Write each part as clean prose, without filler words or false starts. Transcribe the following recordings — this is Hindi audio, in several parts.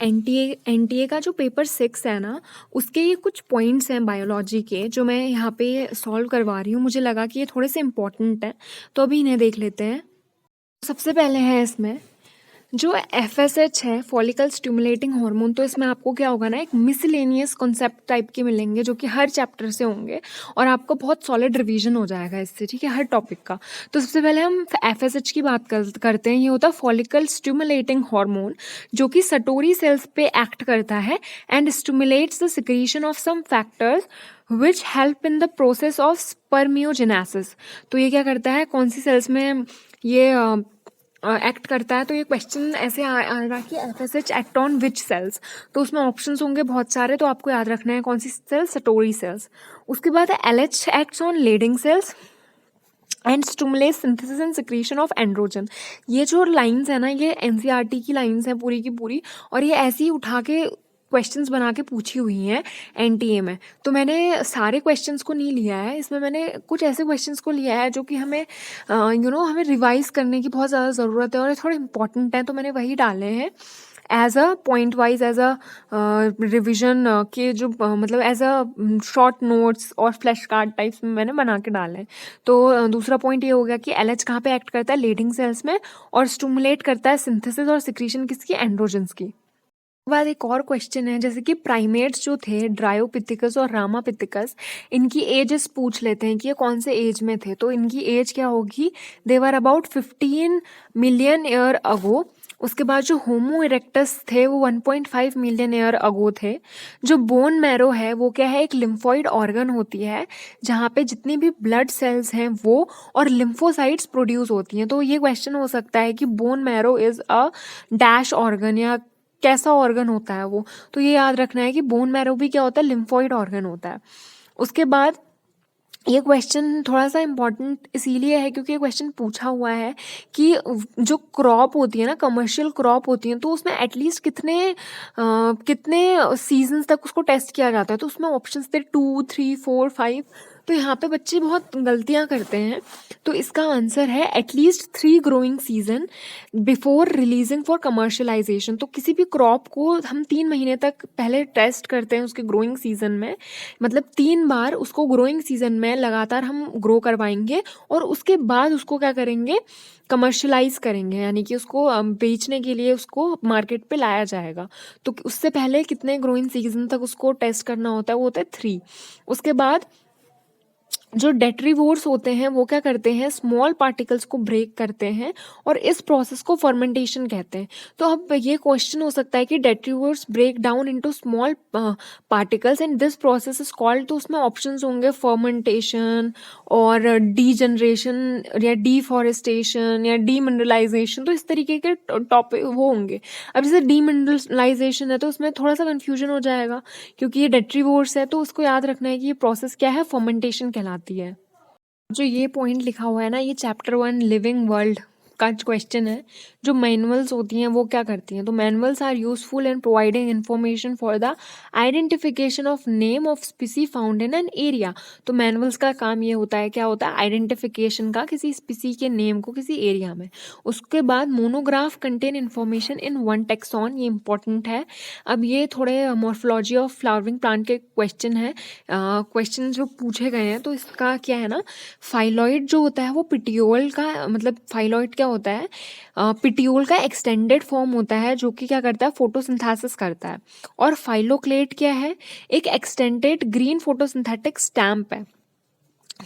एनटीए का जो पेपर 6 है ना, उसके ये कुछ पॉइंट्स हैं बायोलॉजी के जो मैं यहाँ पे सॉल्व करवा रही हूँ। मुझे लगा कि ये थोड़े से इम्पोर्टेंट हैं, तो अभी इन्हें देख लेते हैं। सबसे पहले है इसमें जो एफएसएच है, फॉलिकल स्टिमुलेटिंग हार्मोन। तो इसमें आपको क्या होगा ना, एक मिसलेनियस कॉन्सेप्ट टाइप के मिलेंगे जो कि हर चैप्टर से होंगे और आपको बहुत सॉलिड रिवीजन हो जाएगा इससे, ठीक है, हर टॉपिक का। तो सबसे पहले हम एफएसएच की बात करते हैं। ये होता है फॉलिकल स्टिमुलेटिंग हार्मोन, जो कि सटोरी सेल्स पे एक्ट करता है and stimulates the secretion of some factors which help in the process of spermiogenesis. तो ये क्या करता है, कौन सी सेल्स में ये एक्ट करता है। तो ये क्वेश्चन ऐसे आ रहा कि FSH act on which cells, तो उसमें ऑप्शंस होंगे बहुत सारे, तो आपको याद रखना है कौन सी सेल्स, सटोरी सेल्स। उसके बाद है LH acts on Leydig cells and stimulate synthesis and secretion of androgen. ये जो लाइंस है ना, ये एनसीईआरटी की लाइंस हैं पूरी की पूरी, और ये ऐसे ही उठा के क्वेश्चंस बना के पूछी हुई हैं एनटीए में। तो मैंने सारे क्वेश्चंस को नहीं लिया है इसमें, मैंने कुछ ऐसे क्वेश्चंस को लिया है जो कि हमें हमें रिवाइज करने की बहुत ज़्यादा ज़रूरत है और ये थोड़े इंपॉर्टेंट हैं, तो मैंने वही डाले हैं as a point wise, as a revision के जो मतलब एज अ शॉर्ट नोट्स और फ्लैश कार्ड टाइप्स में मैंने बना के डाले हैं। तो दूसरा पॉइंट ये हो गया कि एलएच कहाँ पे एक्ट करता है, लेडिंग सेल्स में, और स्टिमुलेट करता है सिंथेसिस और सिक्रीशन किसकी, एंड्रोजन्स की। बाद एक और क्वेश्चन है, जैसे कि प्राइमेट्स जो थे, ड्रायोपिथिकस और रामापिथिकस, इनकी एजेस पूछ लेते हैं कि ये कौन से एज में थे। तो इनकी एज क्या होगी, दे were about 15 million year ago. उसके बाद जो होमो इरेक्टस थे वो 1.5 मिलियन ईयर अगो थे। जो बोन मैरो है वो क्या है, एक लिम्फॉइड ऑर्गन होती है जहाँ पे जितनी भी ब्लड सेल्स हैं वो और लिम्फोसाइट्स प्रोड्यूस होती हैं। तो ये क्वेश्चन हो सकता है कि bone marrow is a dash organ, या कैसा ऑर्गन होता है वो। तो ये याद रखना है कि बोन मैरो भी क्या होता है, लिम्फॉइड ऑर्गन होता है। उसके बाद ये क्वेश्चन थोड़ा सा इम्पॉर्टेंट इसीलिए है क्योंकि ये क्वेश्चन पूछा हुआ है कि जो क्रॉप होती है ना, कमर्शियल क्रॉप होती है, तो उसमें एटलीस्ट कितने सीजन्स तक उसको टेस्ट किया जाता है। तो उसमें ऑप्शंस थे 2, 3, 4, 5। तो यहाँ पे बच्चे बहुत गलतियाँ करते हैं। तो इसका आंसर है at least 3 growing season before releasing for commercialisation. तो किसी भी क्रॉप को हम 3 महीने तक पहले टेस्ट करते हैं उसके ग्रोइंग सीजन में, मतलब 3 बार उसको ग्रोइंग सीजन में लगातार हम ग्रो करवाएंगे और उसके बाद उसको क्या करेंगे, कमर्शलाइज करेंगे, यानी कि उसको बेचने के लिए उसको मार्केट पे लाया जाएगा। तो उससे पहले कितने ग्रोइंग सीजन तक उसको टेस्ट करना होता है, वो होता है 3। उसके बाद जो डेट्रीवोर्स होते हैं वो क्या करते हैं, स्मॉल पार्टिकल्स को ब्रेक करते हैं और इस प्रोसेस को फर्मेंटेशन कहते हैं। तो अब ये क्वेश्चन हो सकता है कि detritivores break down into small particles and this process is called. तो उसमें ऑप्शंस होंगे फर्मेंटेशन और डीजनरेशन या डीफॉरेस्टेशन या डीमिनरलाइजेशन। तो इस तरीके के टॉपिक वो होंगे। अब जैसे डीमिनरलाइजेशन है तो उसमें थोड़ा सा कन्फ्यूजन हो जाएगा क्योंकि ये डेट्रीवोर्स है, तो उसको याद रखना है कि ये प्रोसेस क्या है, फर्मेंटेशन कहलाती है। जो ये पॉइंट लिखा हुआ है ना, ये चैप्टर 1 लिविंग वर्ल्ड का क्वेश्चन है। जो मैनुअल्स होती हैं वो क्या करती हैं, तो manuals are useful in providing information for the identification of name of species found in an area. तो मैनुअल्स का काम ये होता है, क्या होता है, आइडेंटिफिकेशन का किसी स्पीसी के नेम को किसी एरिया में। उसके बाद monograph contain information in one tax on, ये इंपॉर्टेंट है। अब ये थोड़े मॉर्फोलॉजी ऑफ फ्लावरिंग प्लांट के क्वेश्चन है, क्वेश्चन जो पूछे गए हैं। तो इसका क्या है ना, फाइलॉइड जो होता है वो पिटियोल का, मतलब फाइलॉइड क्या होता है, पिटियोल का एक्सटेंडेड फॉर्म होता है जो कि क्या करता है, फोटोसिंथेसिस करता है। और फाइलोक्लेट क्या है, एक एक्सटेंडेड ग्रीन फोटोसिंथेटिक स्टैम्प है।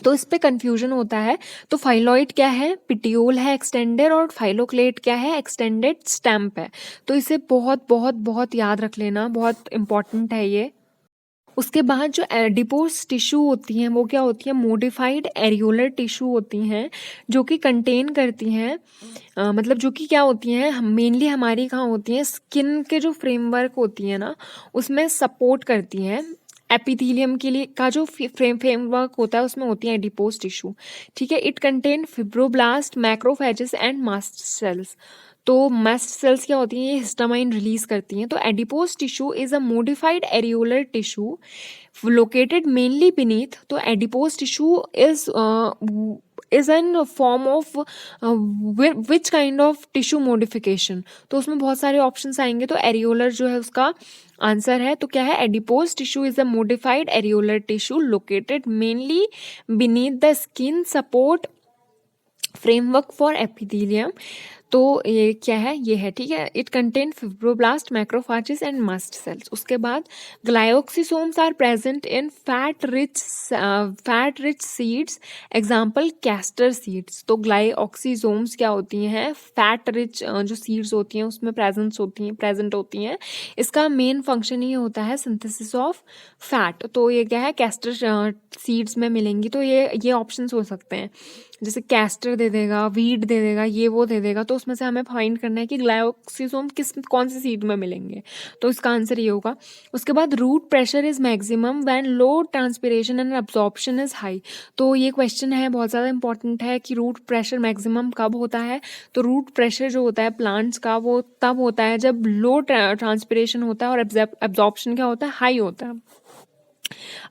तो इस पे कंफ्यूजन होता है। तो फाइलॉइड क्या है, पिटियोल है एक्सटेंडेड, और फाइलोक्लेट क्या है, एक्सटेंडेड स्टैम्प है। तो इसे बहुत बहुत बहुत याद रख लेना, बहुत इंपॉर्टेंट है ये। उसके बाद जो एडिपोज टिश्यू होती हैं वो क्या होती है, मोडिफाइड एरियोलर टिश्यू होती हैं जो कि कंटेन करती हैं मतलब जो कि क्या होती हैं, मेनली हमारी कहाँ होती हैं, स्किन के जो फ्रेमवर्क होती है ना उसमें सपोर्ट करती हैं। एपिथेलियम के लिए का जो फ्रेमवर्क होता है उसमें होती है एडिपोज टिश्यू, ठीक है। It contain fibroblast, macrophages and mast cells. तो मास्ट सेल्स क्या होती हैं, ये हिस्टामाइन रिलीज करती हैं। तो adipose tissue is a modified areolar tissue located mainly beneath. तो adipose tissue is is an form of which kind of tissue modification. तो उसमें बहुत सारे ऑप्शंस आएंगे, तो एरियोलर जो है उसका आंसर है। तो क्या है, adipose tissue is a modified areolar tissue located mainly beneath the skin support framework for epithelium. तो ये क्या है, ये है, ठीक है। It contain fibroblast, macrophages and mast cells. उसके बाद glyoxysomes are present in fat rich seeds, example castor seeds. तो ग्लायोक्सिसोम्स क्या होती हैं, फैट रिच जो सीड्स होती हैं उसमें प्रेजेंट होती हैं। इसका मेन फंक्शन ये होता है सिंथेसिस ऑफ फैट। तो ये क्या है, कैस्टर सीड्स में मिलेंगी। तो ये ऑप्शंस हो सकते हैं, जैसे कैस्टर दे देगा, वीट दे देगा, ये वो दे देगा। तो उसमें से हमें फाइंड करना है कि ग्लायोक्सिसोम कौन सी सीड में मिलेंगे। तो इसका आंसर ये होगा। उसके बाद root pressure is maximum when low transpiration and absorption is high. तो ये क्वेश्चन है, बहुत ज़्यादा इंपॉर्टेंट है कि रूट प्रेशर मैक्सिमम कब होता है। तो रूट प्रेशर जो होता है प्लांट्स का, वो तब होता है जब लो ट्रांसपिरेशन होता है और एब्जॉर्प्शन क्या होता है, हाई होता है।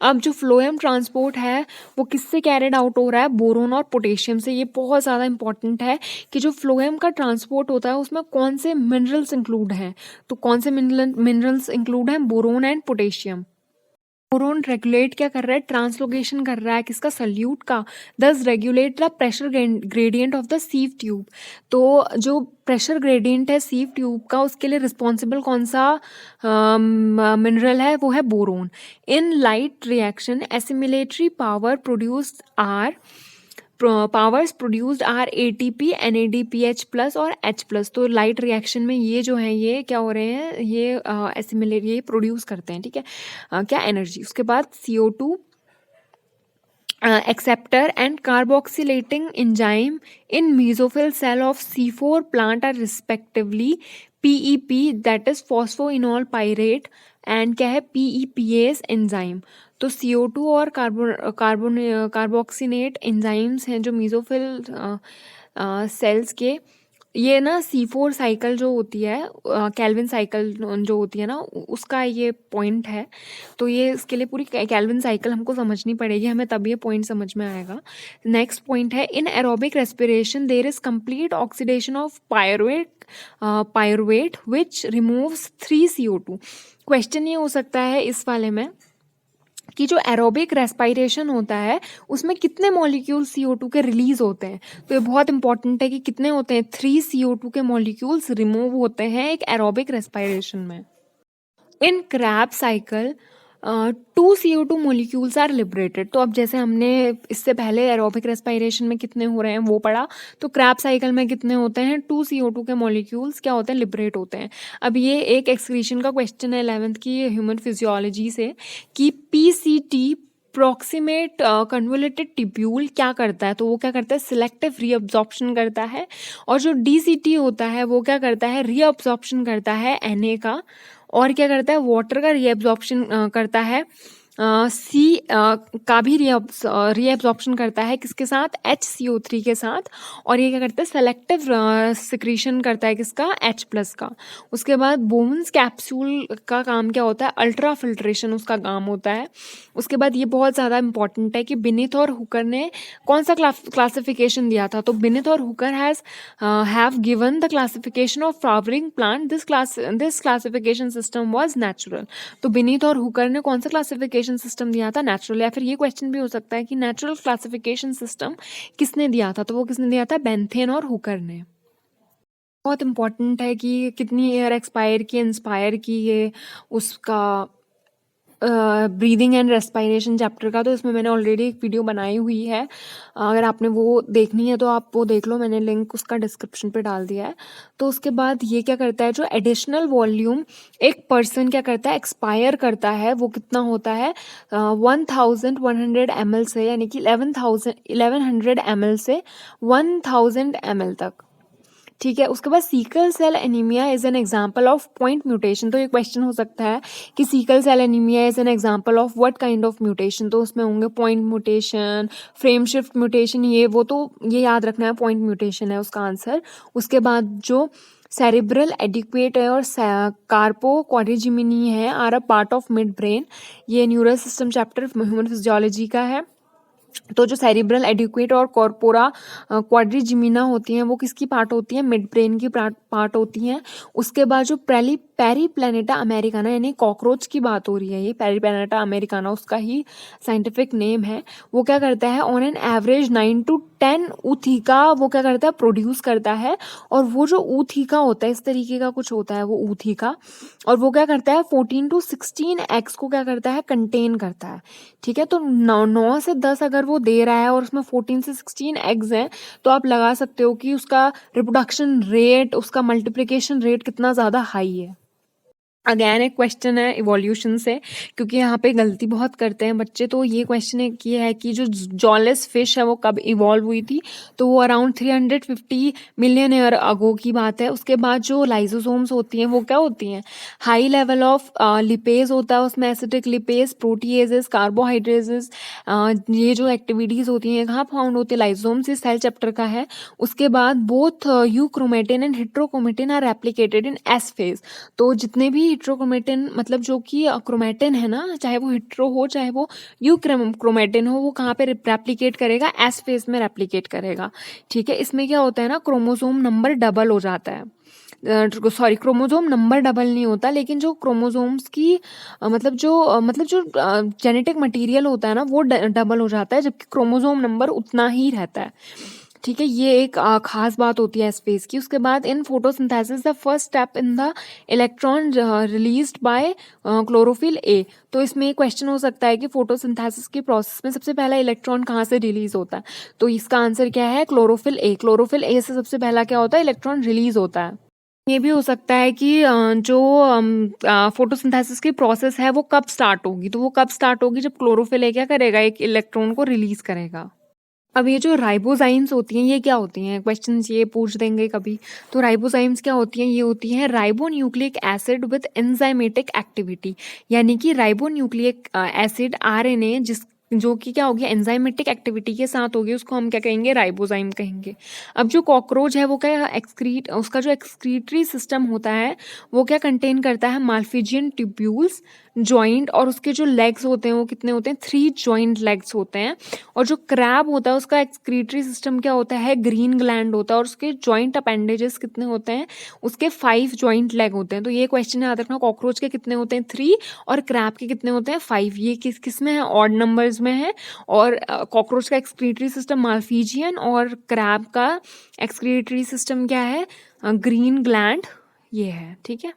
अब जो फ्लोएम ट्रांसपोर्ट है वो किससे कैरिड आउट हो रहा है, बोरोन और पोटेशियम से। ये बहुत ज़्यादा इंपॉर्टेंट है कि जो फ्लोएम का ट्रांसपोर्ट होता है उसमें कौन से मिनरल्स इंक्लूड हैं। तो कौन से मिनरल्स इंक्लूड हैं, boron and potassium. Boron regulate क्या कर रहा है, ट्रांसलोकेशन कर रहा है किसका, सल्यूट का। दस regulate the pressure gradient of the sieve tube. तो जो प्रेशर ग्रेडियंट है सीव ट्यूब का, उसके लिए रिस्पॉन्सिबल कौन सा मिनरल है, वो है boron. In light reaction assimilatory powers produced are ATP, NADPH plus और H प्लस। तो लाइट रिएक्शन में ये जो है ये क्या हो रहे हैं, ये एसिमिलेट, ये प्रोड्यूस करते हैं, ठीक है, क्या, एनर्जी। उसके बाद CO2 acceptor and carboxylating enzyme in mesophyll cell of C4 plant are respectively PEP, that is phosphoenol pyrate, and क्या है, PEPase enzyme। तो CO2 और कार्बोक्सिनेट एंजाइम्स हैं जो मेसोफिल सेल्स के, ये ना C4 साइकिल जो होती है, कैल्विन साइकिल जो होती है ना, उसका ये पॉइंट है। तो ये इसके लिए पूरी कैल्विन साइकिल हमको समझनी पड़ेगी, हमें तब ये पॉइंट समझ में आएगा। नेक्स्ट पॉइंट है, in aerobic respiration there is complete oxidation of pyruvate which removes 3 CO2। Question ये हो सकता है इस वाले में कि जो एरोबिक रेस्पिरेशन होता है उसमें कितने मॉलिक्यूल CO2 के रिलीज होते हैं। तो ये बहुत इंपॉर्टेंट है कि कितने होते हैं, 3 CO2 के मॉलिक्यूल्स रिमूव होते हैं एक एरोबिक रेस्पिरेशन में। In Krebs cycle 2 CO2 molecules are liberated. तो अब जैसे हमने इससे पहले एरोबिक रेस्पिरेशन में कितने हो रहे हैं वो पढ़ा, तो क्रैब साइकिल में कितने होते हैं, 2 CO2 के मॉलिक्यूल्स क्या होते हैं, लिबरेट होते हैं। अब ये एक एक्सक्रीशन का क्वेश्चन है 11th की ह्यूमन फिजियोलॉजी से, कि PCT प्रॉक्सिमेट कन्वोलेटेड टिब्यूल क्या करता है। तो वो क्या करता है, सिलेक्टिव रीअब्जॉर्प्शन करता है। और जो DCT होता है वो क्या करता है, रीअब्जॉर्प्शन करता है Na का, और क्या करता है, वाटर का रीअब्जॉर्प्शन करता है। सी का भी रीअब्जॉर्प्शन करता है, किसके साथ, HCO3 के साथ। और ये क्या करता है, सेलेक्टिव सिक्रीशन करता है किसका, H प्लस का। उसके बाद बोन्स कैप्सूल का काम क्या होता है, अल्ट्रा फिल्ट्रेशन उसका काम होता है। उसके बाद ये बहुत ज़्यादा इंपॉर्टेंट है कि बिनेथ और हुकर ने कौन सा क्लासिफिकेशन दिया था। तो बिनेथ और Hooker have given the classification of flowering plant, this classification system was natural. तो बिनेथ और हुकर ने कौन सा क्लासिफिकेशन सिस्टम दिया था, नेचुरल। या फिर ये क्वेश्चन भी हो सकता है कि नेचुरल क्लासिफिकेशन सिस्टम किसने दिया था। तो वो किसने दिया था, बेंथेन और हुकर ने। बहुत इंपॉर्टेंट है कि कितनी एयर एक्सपायर की, इंस्पायर की, ये उसका ब्रीदिंग एंड रेस्पिरेशन चैप्टर का। तो इसमें मैंने ऑलरेडी एक वीडियो बनाई हुई है, अगर आपने वो देखनी है तो आप वो देख लो, मैंने लिंक उसका डिस्क्रिप्शन पे डाल दिया है। तो उसके बाद ये क्या करता है, जो एडिशनल वॉल्यूम एक पर्सन क्या करता है, एक्सपायर करता है, वो कितना होता है, 1100 ml से, यानी कि 1100 ml से 1000 ml तक, ठीक है। उसके बाद sickle cell anaemia is an example of point mutation. तो ये क्वेश्चन हो सकता है कि sickle cell anaemia is an example of what kind of mutation. तो उसमें होंगे point mutation, frame shift mutation, ये वो। तो ये याद रखना है, पॉइंट म्यूटेशन है उसका आंसर। उसके बाद जो सेरिब्रल एडिक्वेट है और कार्पो क्वाड्रिजिमिनी है, are a part of midbrain. ये neural system chapter human physiology का है। तो जो सेरिब्रल एडिक्वेट और कॉर्पोरा क्वाड्रिजिमिना होती हैं वो किसकी पार्ट होती हैं, मिड ब्रेन की पार्ट होती हैं। उसके बाद जो पेरीप्लैनेटा अमेरिकाना यानी कॉकरोच की बात हो रही है, ये पेरीप्लैनेटा अमेरिकाना उसका ही साइंटिफिक नेम है। वो क्या करता है, ऑन एन एवरेज 9 to 10 ऊथिका वो क्या करता है, प्रोड्यूस करता है। और वो जो ऊथिका होता है इस तरीके का कुछ होता है वो ऊथिका, और वो क्या करता है 14 to 16 एग्स को क्या करता है, कंटेन करता है। ठीक है, तो 9 से 10 अगर वो दे रहा है और उसमें 14 से 16 एग्स हैं, तो आप लगा सकते हो कि उसका रिप्रोडक्शन रेट, उसका मल्टीप्लिकेशन रेट कितना ज़्यादा हाई है। अगेन एक क्वेश्चन है इवोल्यूशन से, क्योंकि यहाँ पे गलती बहुत करते हैं बच्चे। तो ये क्वेश्चन एक ये है कि जो जॉलेस फिश है वो कब इवॉल्व हुई थी, तो वो अराउंड 350 मिलियन ईयर अगो की बात है। उसके बाद जो लाइजोसोम्स होती हैं वो क्या होती हैं, हाई लेवल ऑफ लिपेज होता है उसमें, एसिटिक लिपेज, प्रोटीएजेस, कार्बोहाइड्रेजेस, ये जो एक्टिविटीज़ होती हैं कहाँ फाउंड होती है, लाइजोसोम्स, इस सेल चैप्टर का है। उसके बाद both euchromatin and heterochromatin are replicated in S phase. तो जितने भी हेट्रोक्रोमेटिन मतलब जो कि क्रोमेटिन है ना, चाहे वो हेट्रो हो चाहे वो क्रोमेटिन हो, वो कहाँ पे रेप्लिकेट करेगा, एस फेज में रेप्लिकेट करेगा। ठीक है, इसमें क्या होता है ना, क्रोमोसोम नंबर डबल हो जाता है। सॉरी, क्रोमोसोम नंबर डबल नहीं होता, लेकिन जो क्रोमोसोम्स की मतलब जो जेनेटिक मटेरियल होता है ना वो डबल हो जाता है, जबकि क्रोमोसोम नंबर उतना ही रहता है। ठीक है, ये एक खास बात होती है स्पेस की। उसके बाद in photosynthesis the first step in the electron released by chlorophyll a. तो इसमें क्वेश्चन हो सकता है कि फोटोसिंथेसिस की प्रोसेस में सबसे पहला इलेक्ट्रॉन कहाँ से रिलीज होता है, तो इसका आंसर क्या है, क्लोरोफिल ए। क्लोरोफिल ए से सबसे पहला क्या होता है, इलेक्ट्रॉन रिलीज होता है। ये भी हो सकता है कि जो फोटोसिंथेसिस की प्रोसेस है वो कब स्टार्ट होगी, तो वो कब स्टार्ट होगी जब क्लोरोफिल ए क्या करेगा, एक इलेक्ट्रॉन को रिलीज करेगा। अब ये जो राइबोजाइम्स होती हैं ये क्या होती हैं, क्वेश्चंस ये पूछ देंगे कभी। तो राइबोजाइम्स क्या होती हैं, ये होती हैं ribonucleic acid with enzymatic activity. यानी कि राइबोन्यूक्लिक एसिड आरएनए जो कि क्या होगी, एंजाइमेटिक एक्टिविटी के साथ होगी, उसको हम क्या कहेंगे, राइबोजाइम कहेंगे। अब जो कॉकरोच है वो क्या उसका जो एक्सक्रीटरी सिस्टम होता है वो क्या कंटेन करता है, माल्फिजियन ट्यूब्यूल्स, जॉइंट, और उसके जो लेग्स होते हैं वो कितने होते हैं, 3 जॉइंट लेग्स होते हैं। और जो क्रैब होता है उसका एक्सक्रीटरी सिस्टम क्या होता है, ग्रीन ग्लैंड होता है, और उसके जॉइंट अपेंडेजेस कितने होते हैं, उसके 5 जॉइंट लेग होते हैं। तो ये क्वेश्चन याद रखना, कॉकरोच के कितने होते हैं, 3, और क्रैब के कितने होते हैं, 5। ये किस में है, ऑड नंबर्स में है। और कॉकरोच का एक्सक्रीटरी सिस्टम माल्फिजियन, और क्रैब का एक्सक्रीटरी सिस्टम क्या है, ग्रीन ग्लैंड, ये है। ठीक है।